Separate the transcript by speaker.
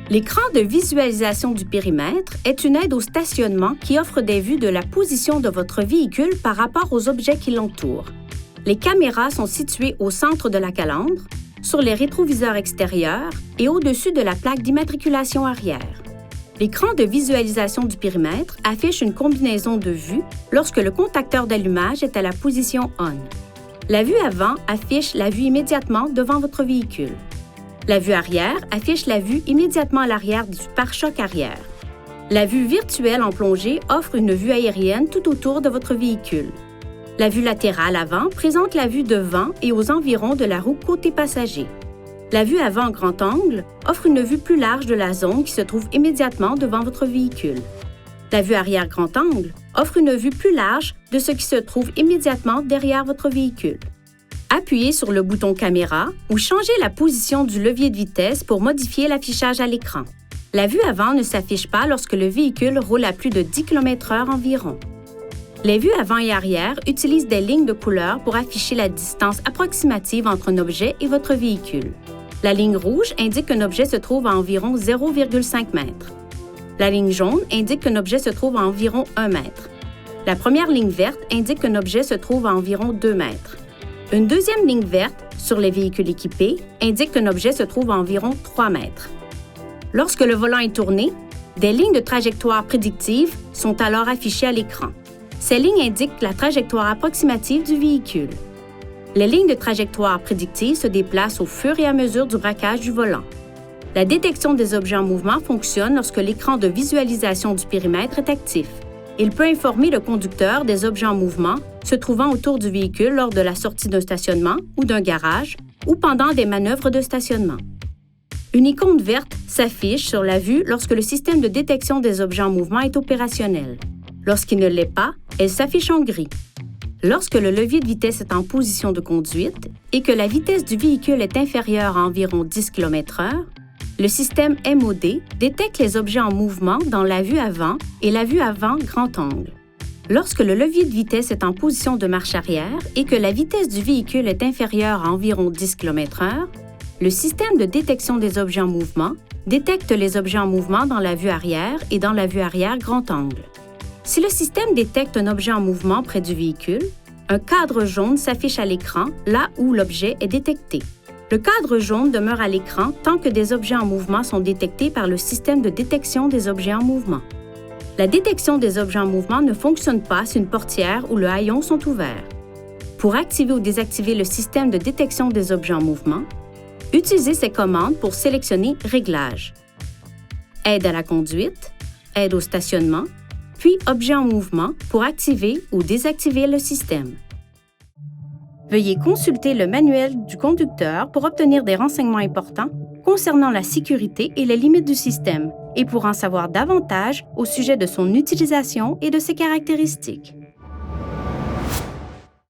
Speaker 1: L'écran de visualisation du périmètre est une aide au stationnement qui offre des vues de la position de votre véhicule par rapport aux objets qui l'entourent. Les caméras sont situées au centre de la calandre, sur les rétroviseurs extérieurs et au-dessus de la plaque d'immatriculation arrière. L'écran de visualisation du périmètre affiche une combinaison de vues lorsque le contacteur d'allumage est à la position ON. La vue avant affiche la vue immédiatement devant votre véhicule. La vue arrière affiche la vue immédiatement à l'arrière du pare-choc arrière. La vue virtuelle en plongée offre une vue aérienne tout autour de votre véhicule. La vue latérale avant présente la vue devant et aux environs de la roue côté passager. La vue avant grand angle offre une vue plus large de la zone qui se trouve immédiatement devant votre véhicule. La vue arrière grand angle offre une vue plus large de ce qui se trouve immédiatement derrière votre véhicule. Appuyez sur le bouton Caméra ou changez la position du levier de vitesse pour modifier l'affichage à l'écran. La vue avant ne s'affiche pas lorsque le véhicule roule à plus de 10 km/h environ. Les vues avant et arrière utilisent des lignes de couleur pour afficher la distance approximative entre un objet et votre véhicule. La ligne rouge indique qu'un objet se trouve à environ 0,5 m. La ligne jaune indique qu'un objet se trouve à environ 1 m. La première ligne verte indique qu'un objet se trouve à environ 2 m. Une deuxième ligne verte, sur les véhicules équipés, indique qu'un objet se trouve à environ 3 m. Lorsque le volant est tourné, des lignes de trajectoire prédictives sont alors affichées à l'écran. Ces lignes indiquent la trajectoire approximative du véhicule. Les lignes de trajectoire prédictives se déplacent au fur et à mesure du braquage du volant. La détection des objets en mouvement fonctionne lorsque l'écran de visualisation du périmètre est actif. Il peut informer le conducteur des objets en mouvement se trouvant autour du véhicule lors de la sortie d'un stationnement ou d'un garage ou pendant des manœuvres de stationnement. Une icône verte s'affiche sur la vue lorsque le système de détection des objets en mouvement est opérationnel. Lorsqu'il ne l'est pas, elle s'affiche en gris. Lorsque le levier de vitesse est en position de conduite et que la vitesse du véhicule est inférieure à environ 10 km/h, le système MOD détecte les objets en mouvement dans la vue avant et la vue avant grand angle. Lorsque le levier de vitesse est en position de marche arrière et que la vitesse du véhicule est inférieure à environ 10 km/h, le système de détection des objets en mouvement détecte les objets en mouvement dans la vue arrière et dans la vue arrière grand angle. Si le système détecte un objet en mouvement près du véhicule, un cadre jaune s'affiche à l'écran là où l'objet est détecté. Le cadre jaune demeure à l'écran tant que des objets en mouvement sont détectés par le système de détection des objets en mouvement. La détection des objets en mouvement ne fonctionne pas si une portière ou le haillon sont ouverts. Pour activer ou désactiver le système de détection des objets en mouvement, utilisez ces commandes pour sélectionner Réglages, Aide à la conduite, Aide au stationnement, puis Objets en mouvement pour activer ou désactiver le système. Veuillez consulter le manuel du conducteur pour obtenir des renseignements importants concernant la sécurité et les limites du système et pour en savoir davantage au sujet de son utilisation et de ses caractéristiques.